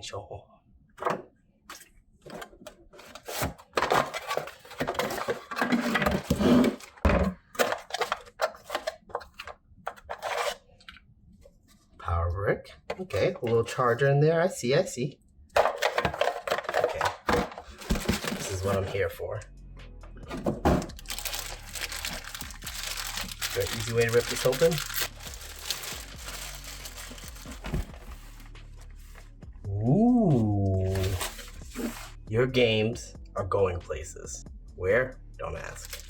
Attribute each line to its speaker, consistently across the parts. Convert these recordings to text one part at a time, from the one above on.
Speaker 1: essential. Power brick. Okay, a little charger in there. I see. Okay. This is what I'm here for. Is there an easy way to rip this open? Ooh. Your games are going places. Where? Don't ask.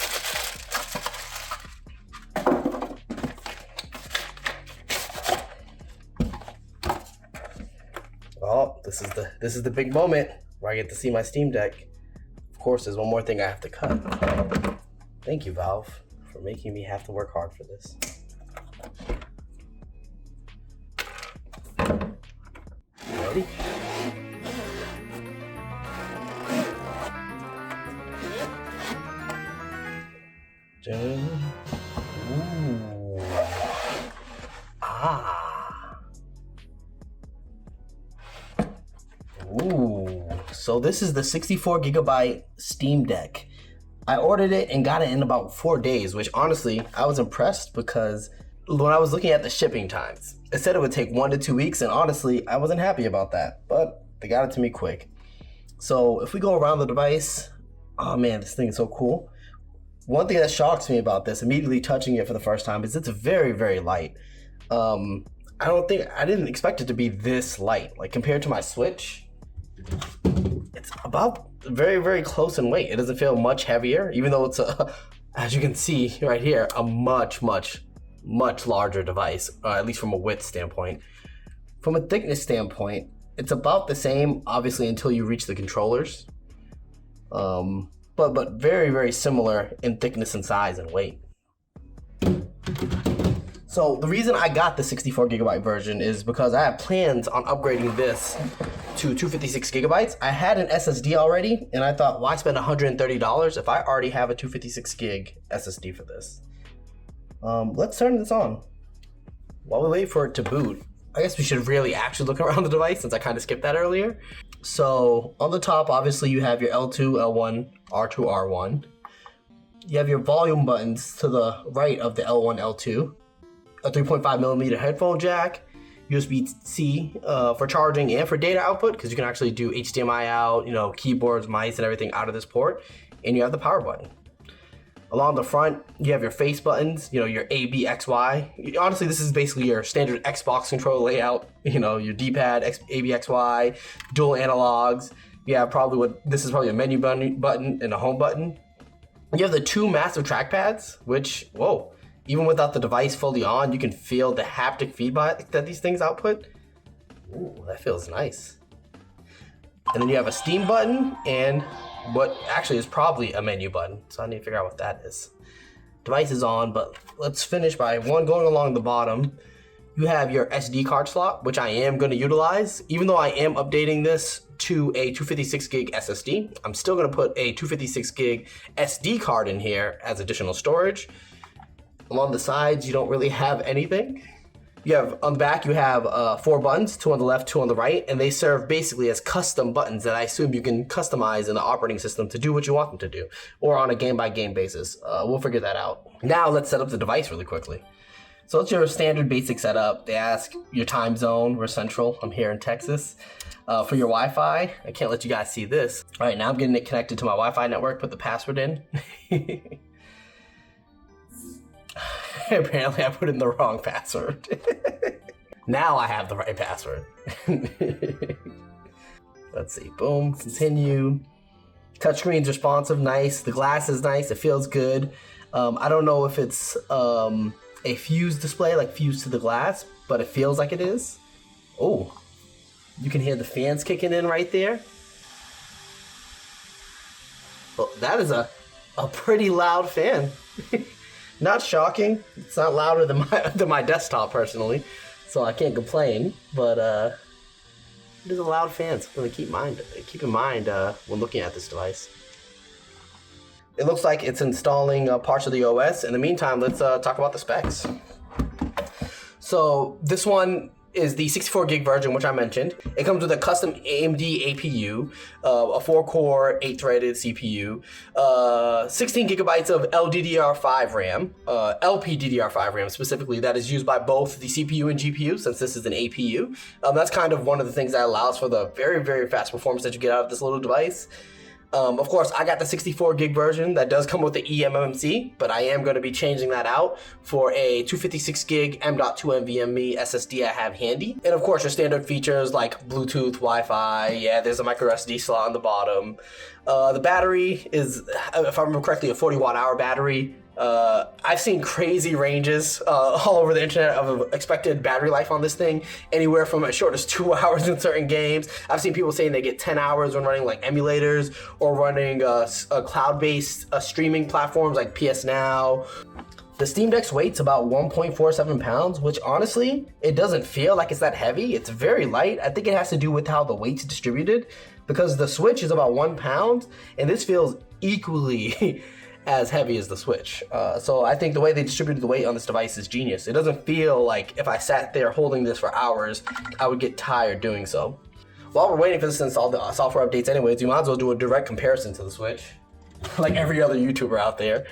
Speaker 1: Well, this is the big moment where I get to see my Steam Deck. Of course, there's one more thing I have to cut. Thank you, Valve, for making me have to work hard for this. Ready? Ooh. Ah. Ooh. So this is the 64 gigabyte Steam Deck. I ordered it and got it in about 4 days, which honestly, I was impressed because when I was looking at the shipping times, it said it would take 1 to 2 weeks, and honestly, I wasn't happy about that, but they got it to me quick. So if we go around the device, oh man, this thing is so cool. One thing that shocks me about this, immediately touching it for the first time, is it's very, very light. I didn't expect it to be this light. Like compared to my Switch, it's about very, very close in weight. It doesn't feel much heavier, even though it's as you can see right here, a much larger device, at least from a width standpoint. From a thickness standpoint, it's about the same, obviously, until you reach the controllers. But very, very similar in thickness and size and weight. So the reason I got the 64 gigabyte version is because I have plans on upgrading this to 256 gigabytes. I had an SSD already, and I thought, why spend $130 if I already have a 256 gig SSD for this? Let's turn this on. While we wait for it to boot, I guess we should really actually look around the device since I kind of skipped that earlier. So on the top, obviously you have your L2, L1, R2, R1. You have your volume buttons to the right of the L1, L2. A 3.5 millimeter headphone jack, USB-C for charging and for data output, because you can actually do HDMI out, keyboards, mice, and everything out of this port. And you have the power button. Along the front, you have your face buttons, your A, B, X, Y. Honestly, this is basically your standard Xbox controller layout. Your D-pad, A, B, X, Y, dual analogs. You have this is probably a menu button and a home button. You have the 2 massive trackpads, which, whoa, even without the device fully on, you can feel the haptic feedback that these things output. Ooh, that feels nice. And then you have a Steam button and what actually is probably a menu button. So I need to figure out what that is. Device is on, but let's finish by going along the bottom. You have your SD card slot, which I am going to utilize. Even though I am updating this to a 256 gig SSD, I'm still going to put a 256 gig SD card in here as additional storage. Along the sides, you don't really have anything. You have, on the back, you have 4 buttons, 2 on the left, 2 on the right, and they serve basically as custom buttons that I assume you can customize in the operating system to do what you want them to do, or on a game-by-game basis. We'll figure that out. Now let's set up the device really quickly. So it's your standard basic setup. They ask your time zone. We're central. I'm here in Texas. For your Wi-Fi, I can't let you guys see this. All right, now I'm getting it connected to my Wi-Fi network, put the password in. Apparently I put in the wrong password. Now I have the right password. Let's see, boom, continue. Touchscreen's responsive, nice. The glass is nice, it feels good. I don't know if it's a fused display, like fused to the glass, but it feels like it is. Oh, you can hear the fans kicking in right there. Well, that is a pretty loud fan. Not shocking. It's not louder than my desktop personally, so I can't complain. But it is a loud fan. Something to keep in mind when looking at this device. It looks like it's installing parts of the OS. In the meantime, let's talk about the specs. So this one is the 64 gig version, which I mentioned. It comes with a custom AMD APU, a 4-core, 8-threaded CPU, 16 gigabytes of LDDR5 RAM, LPDDR5 RAM specifically, that is used by both the CPU and GPU, since this is an APU. That's kind of one of the things that allows for the very, very fast performance that you get out of this little device. Of course, I got the 64 gig version that does come with the eMMC, but I am going to be changing that out for a 256 gig M.2 NVMe SSD I have handy. And of course, your standard features like Bluetooth, Wi-Fi, yeah, there's a micro SD slot on the bottom. The battery is, if I remember correctly, a 40 watt hour battery. I've seen crazy ranges all over the internet of expected battery life on this thing, anywhere from as short as 2 hours in certain games. I've seen people saying they get 10 hours when running like emulators or running cloud-based streaming platforms like PS Now. The Steam Deck's weight's about 1.47 pounds, which honestly, it doesn't feel like it's that heavy. It's very light. I think it has to do with how the weight's distributed, because the Switch is about 1 pound, and this feels equally as heavy as the Switch. So I think the way they distributed the weight on this device is genius. It doesn't feel like if I sat there holding this for hours, I would get tired doing so. While we're waiting for this to install the software updates anyways, you might as well do a direct comparison to the Switch, like every other YouTuber out there.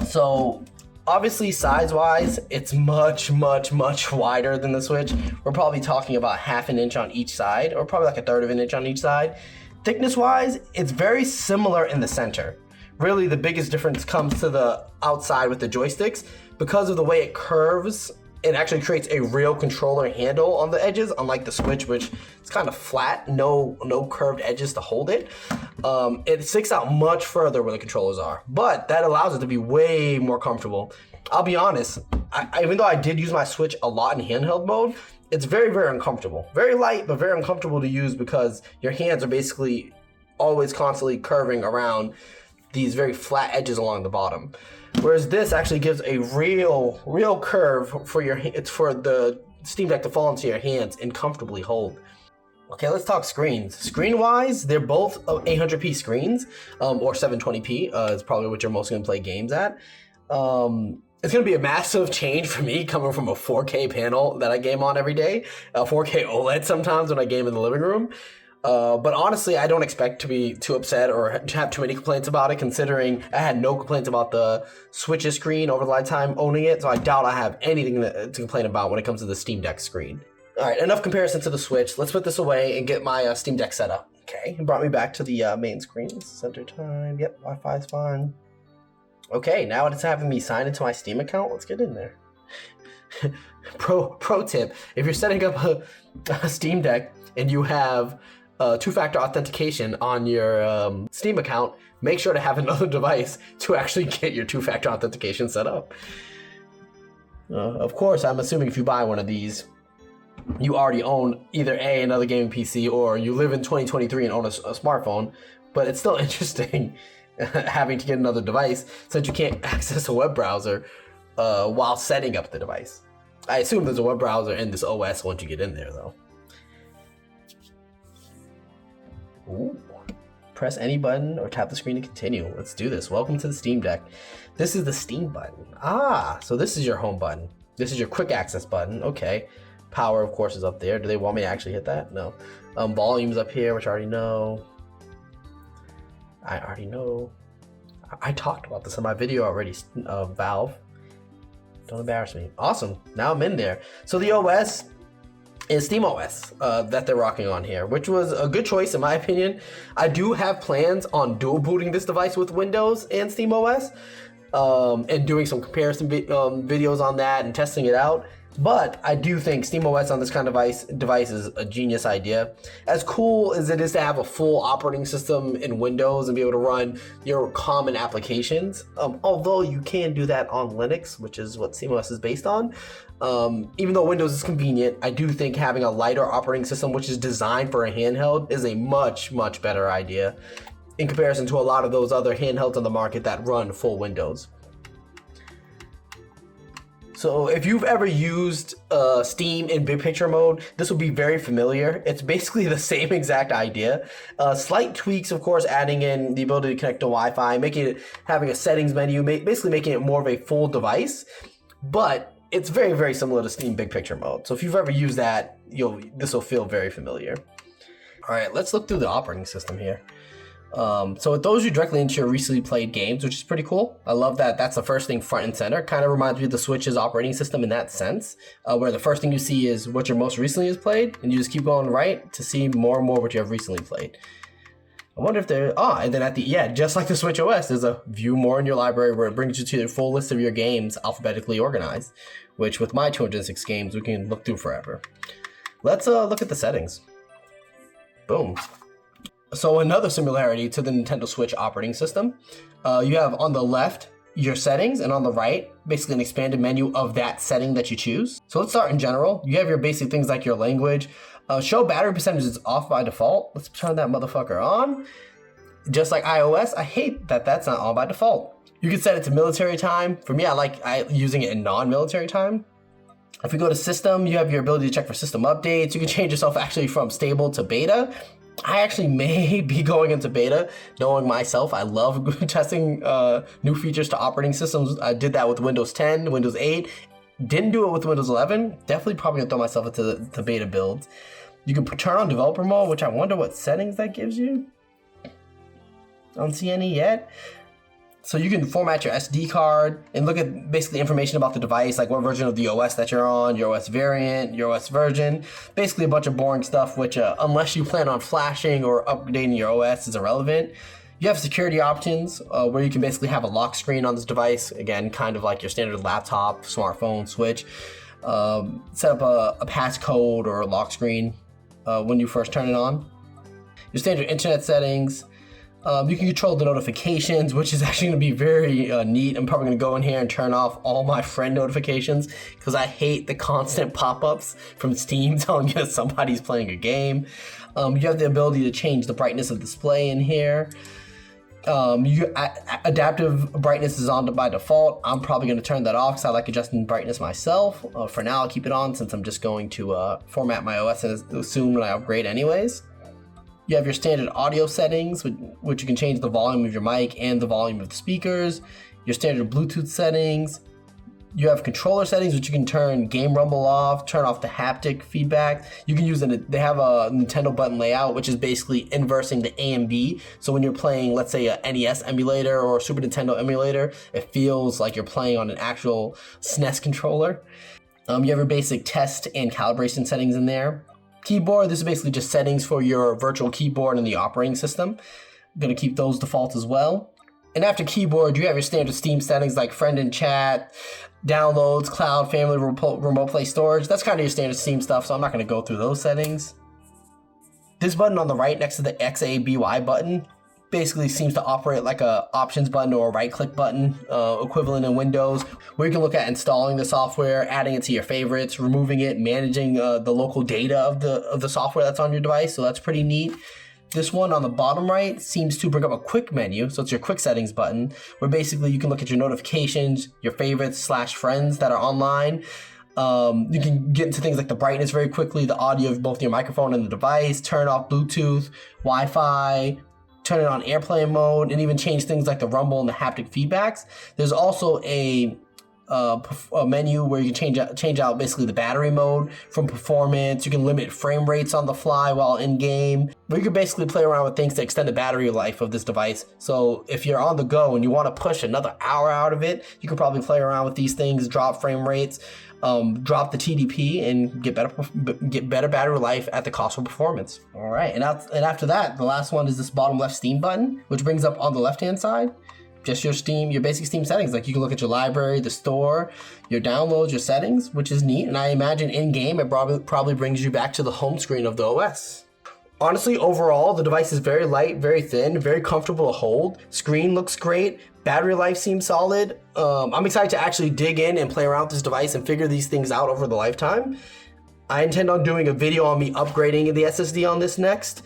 Speaker 1: So obviously size-wise, it's much, much, much wider than the Switch. We're probably talking about half an inch on each side, or probably like a third of an inch on each side. Thickness-wise, it's very similar in the center. Really, the biggest difference comes to the outside with the joysticks. Because of the way it curves, it actually creates a real controller handle on the edges, unlike the Switch, which is kind of flat, no curved edges to hold it. It sticks out much further where the controllers are, but that allows it to be way more comfortable. I'll be honest, even though I did use my Switch a lot in handheld mode, it's very, very uncomfortable. Very light, but very uncomfortable to use because your hands are basically always constantly curving around these very flat edges along the bottom. Whereas this actually gives a real curve for it's for the Steam Deck to fall into your hands and comfortably hold. Okay, let's talk screens. Screen-wise, they're both 800p screens, or 720p, is probably what you're mostly gonna play games at. It's gonna be a massive change for me coming from a 4K panel that I game on every day, a 4K OLED sometimes when I game in the living room. But honestly, I don't expect to be too upset or to have too many complaints about it, considering I had no complaints about the Switch's screen over the lifetime owning it, so I doubt I have anything to complain about when it comes to the Steam Deck screen. Alright, enough comparison to the Switch. Let's put this away and get my Steam Deck set up. Okay, it brought me back to the main screen. Center time, yep, Wi-Fi's fine. Okay, now it's having me sign into my Steam account. Let's get in there. Pro tip, if you're setting up a Steam Deck and you have two-factor authentication on your Steam account, make sure to have another device to actually get your two-factor authentication set up. Of course, I'm assuming if you buy one of these, you already own either another gaming PC, or you live in 2023 and own a smartphone, but it's still interesting having to get another device since you can't access a web browser while setting up the device. I assume there's a web browser in this OS once you get in there, though. Ooh. Press any button or tap the screen to continue. Let's do this. Welcome to the Steam Deck. This is the Steam button. So this is your home button. This is your quick access button. Okay. Power, of course, is up there. Do they want me to actually hit that? No. Volume's up here, which I already know. I talked about this in my video already, Valve. Don't embarrass me. Awesome. Now I'm in there. So the OS is SteamOS that they're rocking on here, which was a good choice in my opinion. I do have plans on dual booting this device with Windows and SteamOS, and doing some comparison videos on that and testing it out. But I do think SteamOS on this kind of device is a genius idea. As cool as it is to have a full operating system in Windows and be able to run your common applications, although you can do that on Linux, which is what SteamOS is based on. Even though Windows is convenient, I do think having a lighter operating system, which is designed for a handheld, is a much, much better idea in comparison to a lot of those other handhelds on the market that run full Windows. So if you've ever used Steam in big picture mode, this will be very familiar. It's basically the same exact idea. Slight tweaks, of course, adding in the ability to connect to Wi-Fi, having a settings menu, basically making it more of a full device. But It's very, very similar to Steam Big Picture mode. So if you've ever used that, this will feel very familiar. All right, let's look through the operating system here. So it throws you directly into your recently played games, which is pretty cool. I love that that's the first thing front and center. Kind of reminds me of the Switch's operating system in that sense, where the first thing you see is what your most recently has played, and you just keep going right to see more and more what you have recently played. I wonder if and then at the, just like the Switch OS, there's a view more in your library where it brings you to the full list of your games alphabetically organized, which with my 206 games, we can look through forever. Let's look at the settings. Boom. So another similarity to the Nintendo Switch operating system, you have on the left your settings, and on the right, basically an expanded menu of that setting that you choose. So let's start in general. You have your basic things like your language. Show battery percentage is off by default. Let's turn that motherfucker on. Just like iOS, I hate that that's not on by default. You can set it to military time. For me, I like using it in non-military time. If we go to system, you have your ability to check for system updates. You can change yourself actually from stable to beta. I actually may be going into beta, knowing myself. I love testing new features to operating systems. I did that with Windows 10, Windows 8. Didn't do it with Windows 11. Definitely probably gonna throw myself into the beta builds. You can turn on developer mode, which I wonder what settings that gives you. Don't see any yet. So you can format your SD card and look at basically information about the device, like what version of the OS that you're on, your OS variant, your OS version, basically a bunch of boring stuff, which unless you plan on flashing or updating your OS is irrelevant. You have security options where you can basically have a lock screen on this device. Again, kind of like your standard laptop, smartphone, Switch. Set up a passcode or a lock screen when you first turn it on. Your standard internet settings. You can control the notifications, which is actually going to be very neat. I'm probably going to go in here and turn off all my friend notifications because I hate the constant pop-ups from Steam telling you that somebody's playing a game. You have the ability to change the brightness of display in here. Adaptive brightness is on by default. I'm probably going to turn that off because I like adjusting brightness myself. For now, I'll keep it on since I'm just going to format my OS soon when I upgrade anyways. You have your standard audio settings, which you can change the volume of your mic and the volume of the speakers. Your standard Bluetooth settings. You have controller settings, which you can turn game rumble off, turn off the haptic feedback. You can use they have a Nintendo button layout, which is basically inversing the A and B. So when you're playing, let's say, a NES emulator or a Super Nintendo emulator, it feels like you're playing on an actual SNES controller. You have your basic test and calibration settings in there. Keyboard, this is basically just settings for your virtual keyboard in the operating system. I'm gonna keep those default as well. And after keyboard, you have your standard Steam settings like friend and chat, downloads, cloud, family, remote play storage. That's kind of your standard Steam stuff, so I'm not gonna go through those settings. This button on the right next to the XABY button basically seems to operate like a options button or a right click button equivalent in Windows, where you can look at installing the software, adding it to your favorites, removing it, managing the local data of the software that's on your device. So that's pretty neat. This one on the bottom right seems to bring up a quick menu. So it's your quick settings button where basically you can look at your notifications, your favorites / friends that are online. You can get into things like the brightness very quickly, the audio of both your microphone and the device, turn off Bluetooth, Wi-Fi, turn it on airplane mode, and even change things like the rumble and the haptic feedbacks. There's also a menu where you can change out basically the battery mode from performance. You can limit frame rates on the fly while in game. But you can basically play around with things to extend the battery life of this device. So if you're on the go and you want to push another hour out of it, you can probably play around with these things, drop frame rates, drop the TDP, and get better battery life at the cost of performance. All right, and after that, the last one is this bottom left Steam button, which brings up on the left hand side just your basic Steam settings. Like you can look at your library, the store, your downloads, your settings, which is neat. And I imagine in game it probably brings you back to the home screen of the OS. Honestly, overall, the device is very light, very thin, very comfortable to hold. Screen looks great. Battery life seems solid. I'm excited to actually dig in and play around with this device and figure these things out over the lifetime. I intend on doing a video on me upgrading the SSD on this next.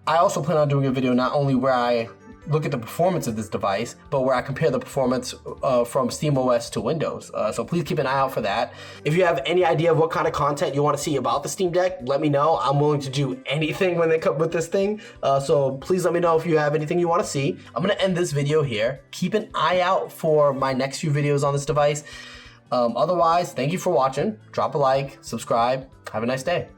Speaker 1: I also plan on doing a video not only where I look at the performance of this device, but where I compare the performance from SteamOS to Windows. So please keep an eye out for that. If you have any idea of what kind of content you want to see about the Steam Deck, let me know. I'm willing to do anything when they come with this thing. So please let me know if you have anything you want to see. I'm going to end this video here. Keep an eye out for my next few videos on this device. Otherwise, thank you for watching. Drop a like, subscribe. Have a nice day.